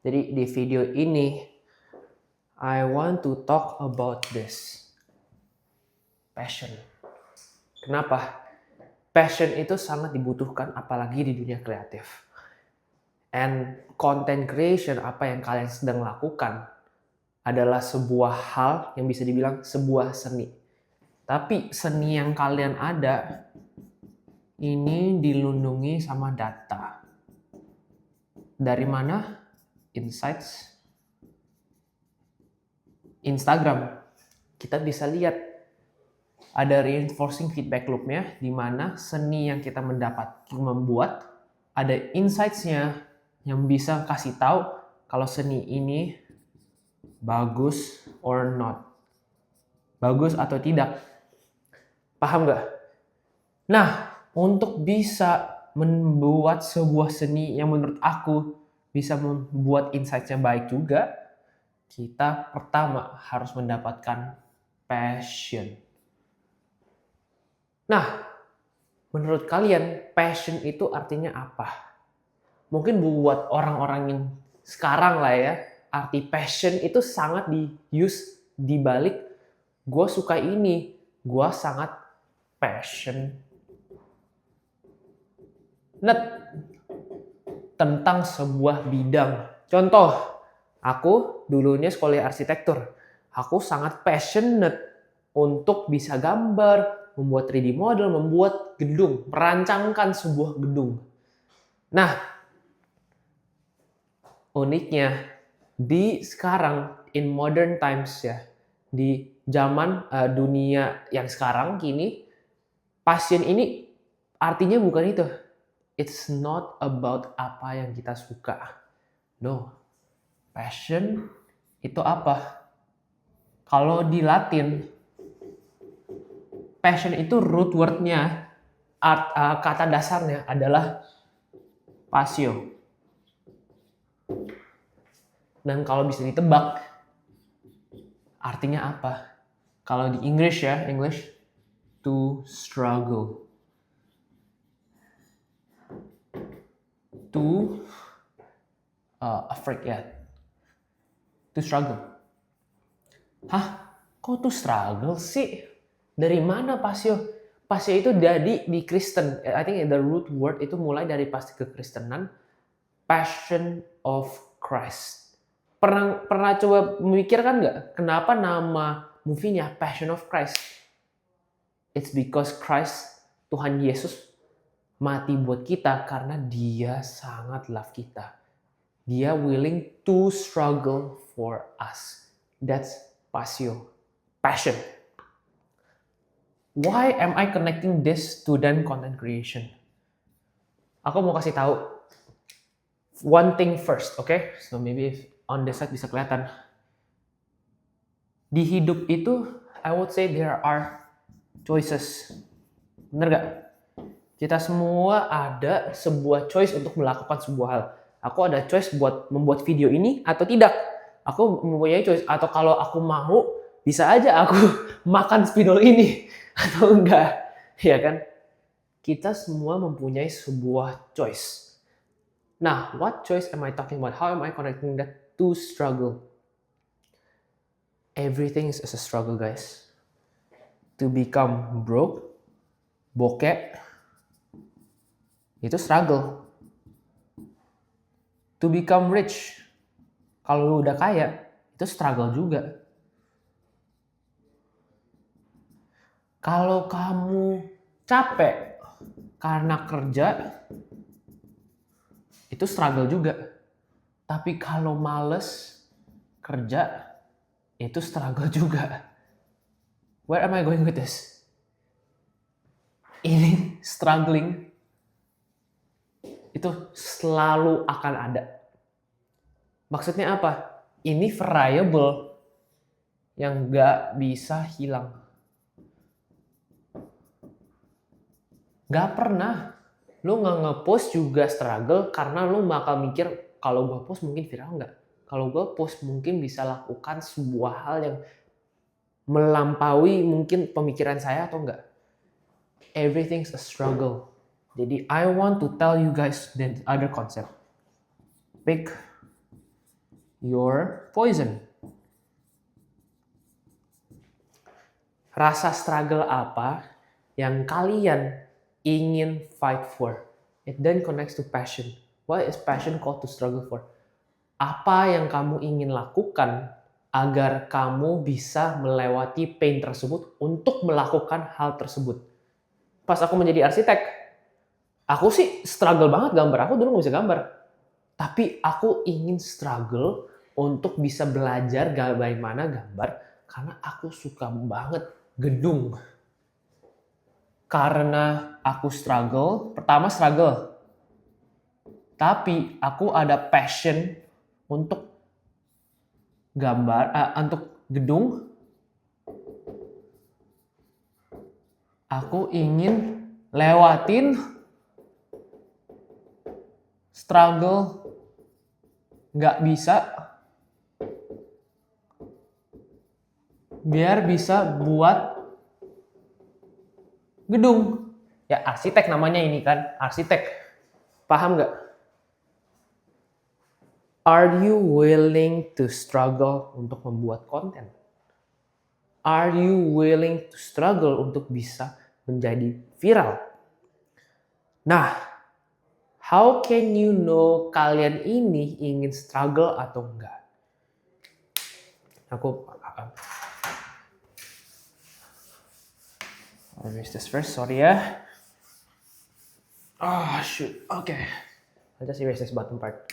Jadi di video ini, I want to talk about this. Passion. Kenapa? Passion itu sangat dibutuhkan apalagi di dunia kreatif. And content creation, apa yang kalian sedang lakukan, adalah sebuah hal yang bisa dibilang sebuah seni. Tapi seni yang kalian ada, ini dilindungi sama data. Dari mana? Insights. Instagram. Kita bisa lihat ada reinforcing feedback loop-nya, di mana seni yang kita membuat, ada insights-nya yang bisa kasih tahu kalau seni ini bagus or not. Bagus atau tidak. Paham nggak? Nah, untuk bisa membuat sebuah seni yang menurut aku bisa membuat insight-nya baik juga, kita pertama harus mendapatkan passion. Nah, menurut kalian passion itu artinya apa? Mungkin buat orang-orang yang sekarang lah ya, arti passion itu sangat di-use dibalik gue suka ini, gue sangat passionate tentang sebuah bidang. Contoh, aku dulunya sekolah arsitektur. Aku sangat passionate untuk bisa gambar, membuat 3D model, membuat gedung, merancangkan sebuah gedung. Nah, uniknya di sekarang in modern times ya, di zaman dunia yang sekarang kini, passion ini artinya bukan itu. It's not about apa yang kita suka. No. Passion itu apa? Kalau di Latin, passion itu root word-nya, kata dasarnya adalah passio. Dan kalau bisa ditebak, artinya apa? Kalau di English ya, English, to struggle. To afraid ya. To struggle. Hah? Kok to struggle sih? Dari mana passio? Passio itu jadi di Kristen. I think the root word itu mulai dari pasti kekristenan. Passion of Christ. Pernah coba memikirkan nggak kenapa nama movie-nya Passion of Christ? It's because Christ, Tuhan Yesus, mati buat kita karena dia sangat love kita. Dia willing to struggle for us. That's passio. Passion. Why am I connecting this to then content creation? Aku mau kasih tahu one thing first, okay? So maybe on the side bisa kelihatan. Di hidup itu, I would say there are choices. Bener gak? Kita semua ada sebuah choice untuk melakukan sebuah hal. Aku ada choice buat membuat video ini atau tidak. Aku mempunyai choice. Atau kalau aku mau, bisa aja aku makan spidol ini. Atau enggak. Ya kan? Kita semua mempunyai sebuah choice. Nah, what choice am I talking about? How am I connecting that to struggle? Everything is a struggle, guys. To become broke, bokeh, itu struggle. To become rich, kalau lu udah kaya, itu struggle juga. Kalau kamu capek karena kerja, itu struggle juga. Tapi kalau males kerja, itu struggle juga. Where am I going with this? Ini struggling itu selalu akan ada. Maksudnya apa? Ini variable yang gak bisa hilang. Gak pernah. Lu gak nge-post juga struggle karena lu bakal mikir kalau gue post mungkin viral gak? Kalau gue post mungkin bisa lakukan sebuah hal yang melampaui mungkin pemikiran saya atau enggak. Everything's a struggle. Jadi I want to tell you guys the other concept. Pick your poison. Rasa struggle apa yang kalian ingin fight for? It then connects to passion. What is passion called to struggle for? Apa yang kamu ingin lakukan agar kamu bisa melewati pain tersebut untuk melakukan hal tersebut? Pas aku menjadi arsitek, aku sih struggle banget gambar. Aku dulu nggak bisa gambar. Tapi aku ingin struggle untuk bisa belajar bagaimana gambar karena aku suka banget gedung. Karena aku pertama struggle. Tapi aku ada passion untuk untuk gedung. Aku ingin lewatin struggle nggak bisa biar bisa buat gedung. Ya arsitek namanya ini kan, arsitek. Paham nggak? Are you willing to struggle untuk membuat konten? Are you willing to struggle untuk bisa menjadi viral? Nah, how can you know kalian ini ingin struggle atau enggak? Aku erase this first, sorry ya. Shoot, okay. I'll just erase this bottom part.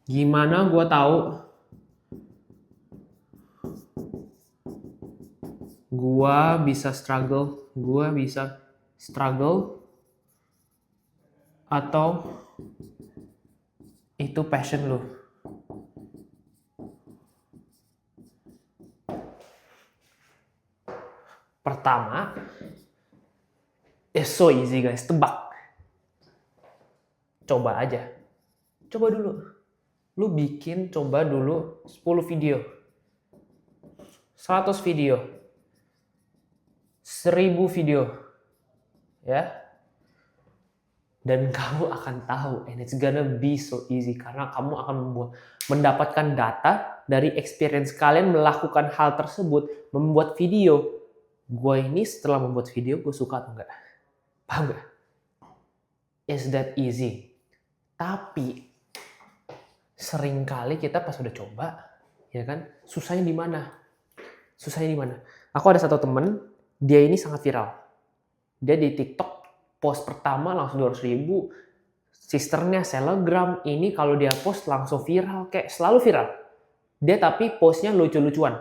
Gimana gue tahu gue bisa struggle atau itu passion lu? Pertama, it's so easy guys, tebak. Coba aja. Coba dulu. Lu coba dulu 10 video. 100 video. 1000 video. Ya. Dan kamu akan tahu, and it's gonna be so easy karena kamu akan mendapatkan data dari experience kalian melakukan hal tersebut, membuat video. Gue ini setelah membuat video, gue suka atau enggak? Paham enggak? Is that easy? Tapi seringkali kita pas udah coba, ya kan, susahnya di mana? Aku ada satu temen, dia ini sangat viral. Dia di TikTok post pertama langsung 200.000. Sisternya selebgram, ini kalau dia post langsung viral, kayak selalu viral. Dia tapi postnya lucu-lucuan.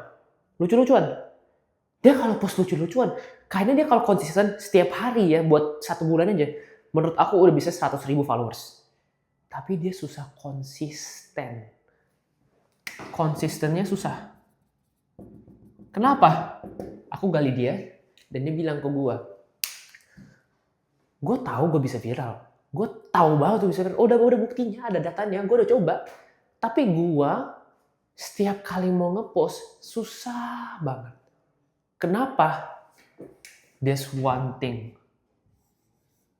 Dia kalau post lucu-lucuan, kayaknya dia kalau konsisten setiap hari ya, buat 1 bulan aja, menurut aku udah bisa 100.000 followers. Tapi dia susah konsisten. Konsistennya susah. Kenapa? Aku gali dia, dan dia bilang ke gue tahu gue bisa viral. Gue tahu banget gue bisa viral. Udah buktinya, ada datanya, gue udah coba. Tapi gue setiap kali mau ngepost, susah banget. Kenapa? There's one thing.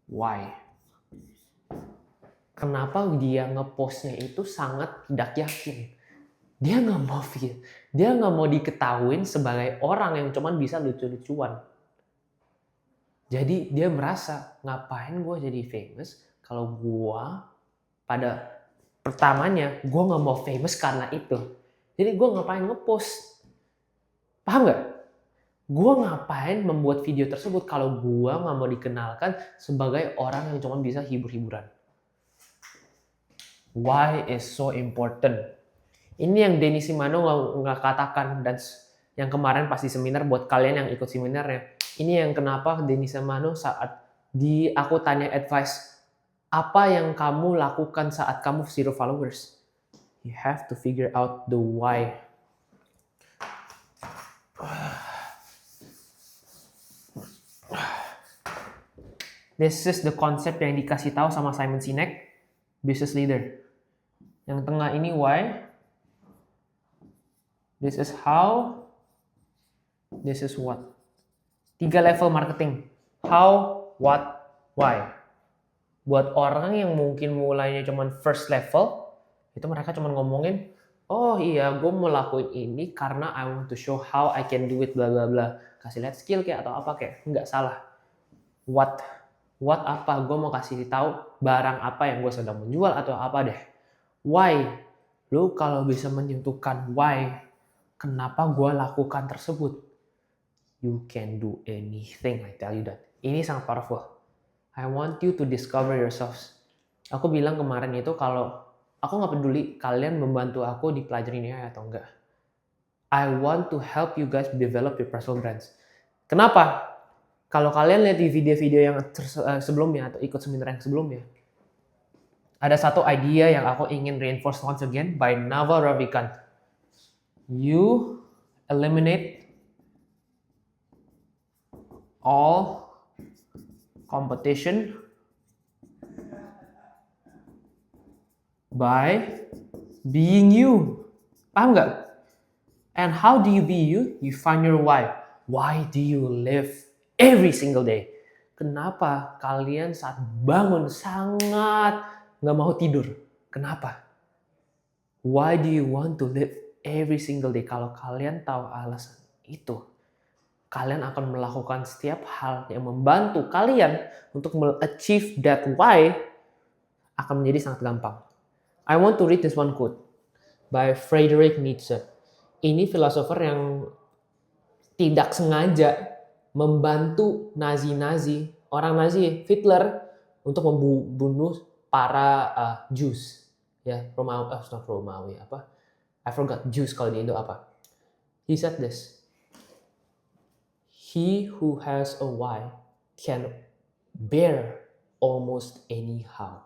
Why? Kenapa dia ngepostnya itu sangat tidak yakin. Dia nggak mau diketahuin sebagai orang yang cuman bisa lucu-lucuan. Jadi dia merasa, ngapain gue jadi famous kalau gue pada pertamanya gue nggak mau famous karena itu. Jadi gue ngapain ngepost? Paham nggak? Gue ngapain membuat video tersebut kalau gue nggak mau dikenalkan sebagai orang yang cuman bisa hibur-hiburan. Why is so important? Ini yang Denny Simano nggak katakan, dan yang kemarin pas di seminar buat kalian yang ikut seminarnya. Ini yang kenapa Denny Simano saat aku tanya advice, apa yang kamu lakukan saat kamu 0 followers? You have to figure out the why. This is the concept yang dikasih tahu sama Simon Sinek, business leader. Yang tengah ini why. This is how. This is what. 3 level marketing. How, what, why. Buat orang yang mungkin mulainya cuman first level, itu mereka cuman ngomongin, oh iya, gue mau lakuin ini karena I want to show how I can do it, bla bla bla. Kasih lihat skill kayak atau apa kayak, nggak salah. What apa? Gue mau kasih tahu barang apa yang gue sedang menjual atau apa deh. Why? Lu kalau bisa menyentuhkan why, kenapa gue lakukan tersebut, you can do anything, I tell you that. Ini sangat powerful. I want you to discover yourselves. Aku bilang kemarin itu kalau aku nggak peduli kalian membantu aku di pelajaran ini atau enggak. I want to help you guys develop your personal brands. Kenapa? Kalau kalian lihat di video-video yang sebelumnya atau ikut seminar yang sebelumnya, ada satu idea yang aku ingin reinforce once again by Naval Ravikant. You eliminate all competition by being you. Paham nggak? And how do you be you? You find your why. Why do you live every single day? Kenapa kalian saat bangun sangat nggak mau tidur? Kenapa? Why do you want to live every single day? Kalau kalian tahu alasan itu, kalian akan melakukan setiap hal yang membantu kalian untuk achieve that why akan menjadi sangat gampang. I want to read this one quote by Friedrich Nietzsche. Ini filosofer yang tidak sengaja membantu Nazi-Nazi, orang Nazi, Hitler, untuk membunuh para Jews. Ya, Romawi, apa? I forgot Jews kalau di Indo apa. He said this. He who has a why can bear almost anyhow.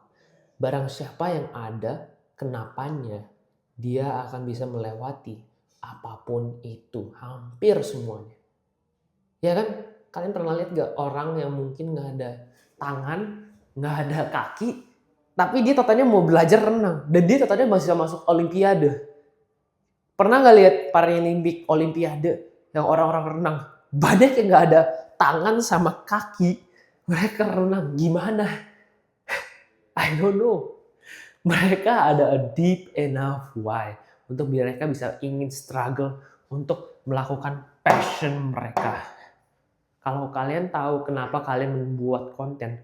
Barang siapa yang ada kenapanya, dia akan bisa melewati apapun itu, hampir semuanya. Ya kan? Kalian pernah lihat gak orang yang mungkin gak ada tangan, gak ada kaki, tapi dia totalnya mau belajar renang, dan dia totalnya masih bisa masuk olimpiade. Pernah gak lihat Paralimpik olimpiade yang orang-orang renang, banyak yang gak ada tangan sama kaki, mereka renang gimana? I don't know. Mereka ada a deep enough why untuk mereka bisa ingin struggle untuk melakukan passion mereka. Kalau kalian tahu kenapa kalian membuat konten,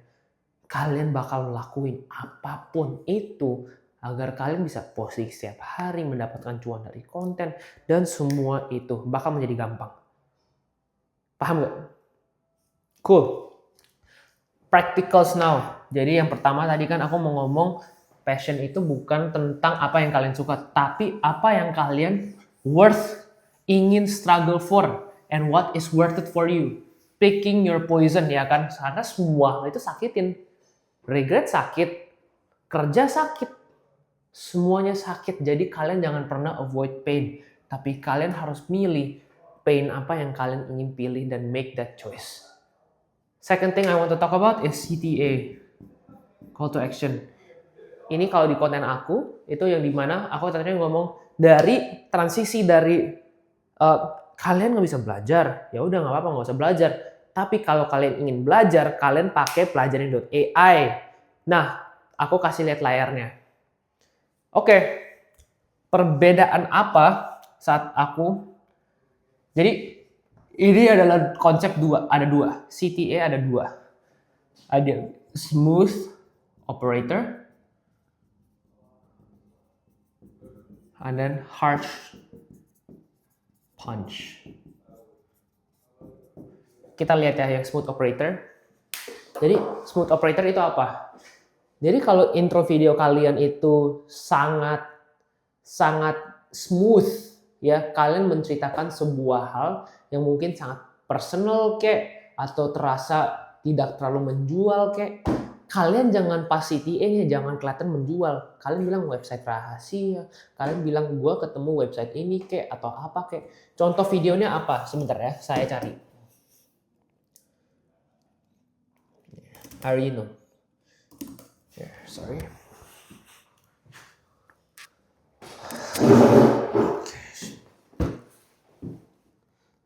kalian bakal lakuin apapun itu agar kalian bisa posting setiap hari, mendapatkan cuan dari konten, dan semua itu bakal menjadi gampang. Paham gak? Cool. Practicals now. Jadi yang pertama tadi kan aku mau ngomong passion itu bukan tentang apa yang kalian suka, tapi apa yang kalian ingin struggle for, and what is worth it for you. Picking your poison, ya kan? Karena semua itu sakitin. Regret sakit, kerja sakit, semuanya sakit. Jadi kalian jangan pernah avoid pain, tapi kalian harus milih pain apa yang kalian ingin pilih dan make that choice. Second thing I want to talk about is CTA, call to action. Ini kalau di konten aku, itu yang dimana aku tadi ngomong dari transisi dari kalian nggak bisa belajar, ya udah nggak apa-apa, nggak usah belajar. Tapi kalau kalian ingin belajar, kalian pakai pelajarin.ai. Nah, aku kasih lihat layarnya. Oke, perbedaan apa saat aku... Jadi, ini adalah konsep ada dua. CTA ada dua. Ada smooth operator, and then harsh punch. Kita lihat ya yang smooth operator. Jadi smooth operator itu apa? Jadi kalau intro video kalian itu sangat smooth, ya, kalian menceritakan sebuah hal yang mungkin sangat personal kek, atau terasa tidak terlalu menjual kek, kalian jangan pas CTA-nya, jangan kelihatan menjual. Kalian bilang website rahasia, kalian bilang gua ketemu website ini kek, atau apa kek. Contoh videonya apa? Sebentar ya, saya cari. Arino. Yeah, sorry.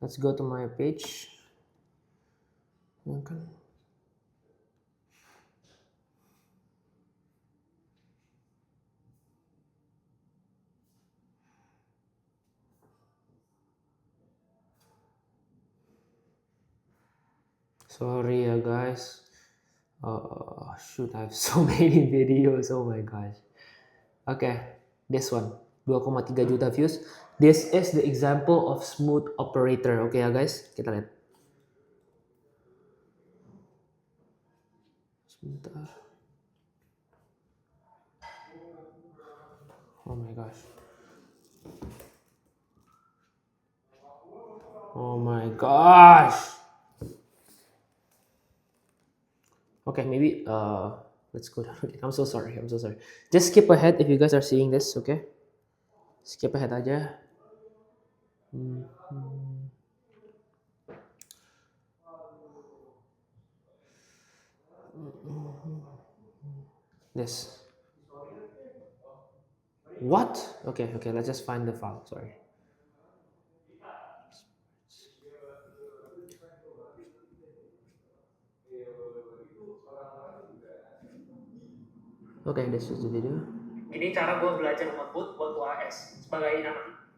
Let's go to my page. Okay. Sorry ya guys. Shoot, I have so many videos. Oh my gosh. Okay, this one 2,3 juta views. This is the example of smooth operator. Oke ya guys, kita lihat. Sebentar. Oh my gosh. Oh my gosh. Okay, maybe let's go down again. I'm so sorry. Just skip ahead if you guys are seeing this, okay? Skip ahead aja. This. What? Okay, let's just find the file. Sorry. Okay, this is the video. Ini cara gue belajar ngebut buat UAS sebagai nama.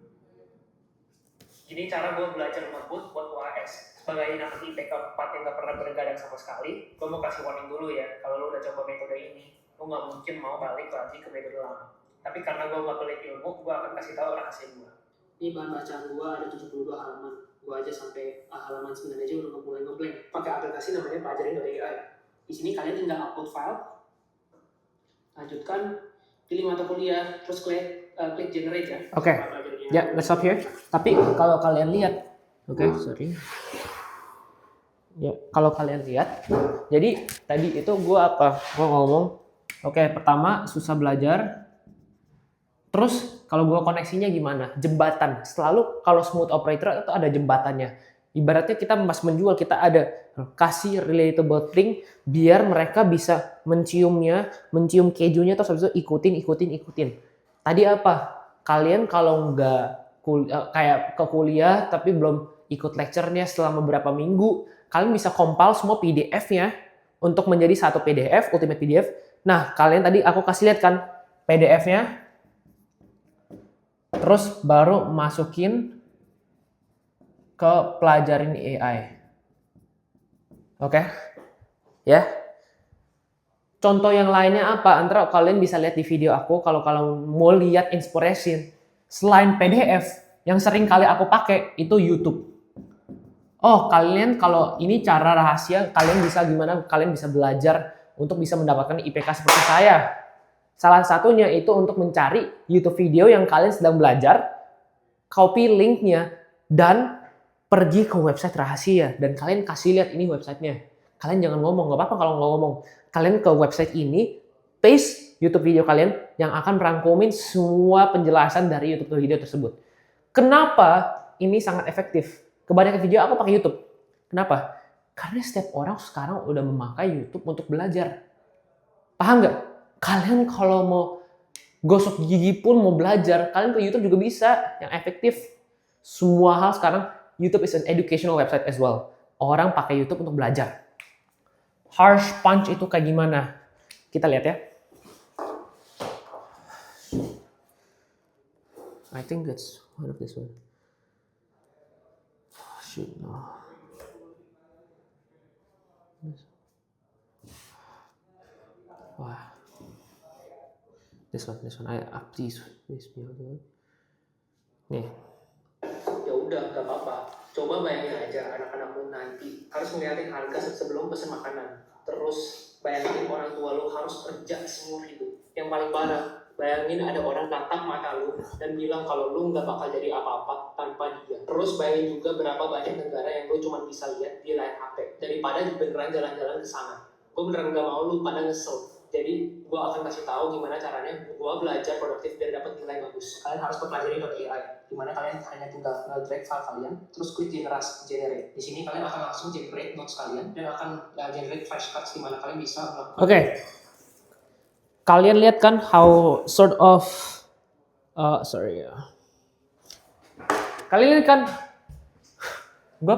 Ini cara gue belajar ngebut buat UAS sebagai anak IPK 4 yang gak pernah bergadang sama sekali. Gue mau kasih warning dulu ya, kalau lo udah coba metode ini, lo gak mungkin mau balik lagi ke metode lama. Tapi karena gue gak pelit ilmu, gue akan kasih tahu rahasia gue. Ini bahan bacaan gue ada 72 halaman. Gue aja sampai halaman 9 aja udah mulai ngeblank. Pakai aplikasi namanya Pelajarin.ai. Di sini kalian tinggal upload file, lanjutkan, pilih mata kuliah, terus klik generate ya. Oke. Ya, let's stop here. Tapi kalau kalian lihat, sorry. Ya, kalau kalian lihat, jadi tadi itu gua ngomong, pertama susah belajar. Terus kalau gua koneksinya gimana? Jembatan. Selalu kalau smooth operator itu ada jembatannya. Ibaratnya kita pas menjual, kita ada kasih relatable thing biar mereka bisa mencium kejunya, terus habis itu ikutin. Tadi apa? Kalian kalau nggak kayak ke kuliah tapi belum ikut lecture-nya selama beberapa minggu, kalian bisa compile semua PDF-nya untuk menjadi satu PDF, Ultimate PDF. Nah, kalian tadi aku kasih lihat kan PDF-nya, terus baru masukin ke Pelajarin AI. Oke? Ya. Contoh yang lainnya apa? Antara kalian bisa lihat di video aku kalau mau lihat inspiration. Selain PDF, yang sering kali aku pakai itu YouTube. Oh, kalian kalau ini cara rahasia, kalian bisa gimana? Kalian bisa belajar untuk bisa mendapatkan IPK seperti saya. Salah satunya itu untuk mencari YouTube video yang kalian sedang belajar, copy linknya, dan pergi ke website rahasia. Dan kalian kasih lihat ini websitenya. Kalian jangan ngomong, nggak apa-apa kalau nggak ngomong. Kalian ke website ini, paste YouTube video kalian yang akan merangkumin semua penjelasan dari YouTube video tersebut. Kenapa ini sangat efektif? Kebanyakan video aku pakai YouTube. Kenapa? Karena setiap orang sekarang udah memakai YouTube untuk belajar. Paham nggak? Kalian kalau mau gosok gigi pun mau belajar, kalian ke YouTube juga bisa yang efektif. Semua hal sekarang YouTube is an educational website as well. Orang pakai YouTube untuk belajar. Harsh punch itu kayak gimana? Kita lihat ya. I think that's one of this one. Oh, shoot, no. Wah. This one. Please be able. Nih. Ya udah, gak apa-apa. Coba bayangin aja anak-anakmu nanti harus ngeliatin harga sebelum pesen makanan. Terus bayangin orang tua lu harus kerja seumur hidup. Yang paling parah, bayangin ada orang tatap mata lu dan bilang kalau lu nggak bakal jadi apa-apa tanpa dia. Terus bayangin juga berapa banyak negara yang lu cuma bisa lihat di layar HP daripada beneran jalan-jalan ke sana. Gue beneran nggak mau lu pada nyesel. Jadi gue akan kasih tahu gimana caranya gue belajar produktif dan dapat nilai bagus. Kalian harus ke Pelajarin.ai, dimana kalian hanya tinggal nge-drag file kalian, terus klik generate. Di sini kalian akan langsung generate notes kalian dan akan generate flashcards dimana kalian bisa melakukan. Oke. Kalian lihat kan how sort of kalian lihat kan gue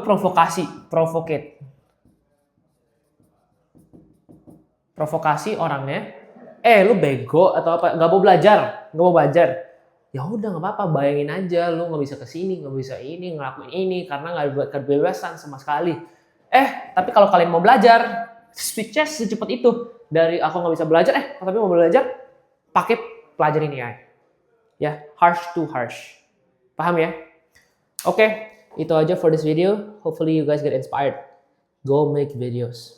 provokasi orangnya, lu bego atau apa, nggak mau belajar, ya udah nggak apa-apa, bayangin aja lu nggak bisa kesini, nggak bisa ini, ngelakuin ini karena nggak ada kebebasan sama sekali. Tapi kalau kalian mau belajar, switch secepat itu. Dari aku nggak bisa belajar, tapi mau belajar, pakai pelajarin AI. Ya, harsh to harsh. Paham ya? Oke, itu aja for this video. Hopefully you guys get inspired. Go make videos.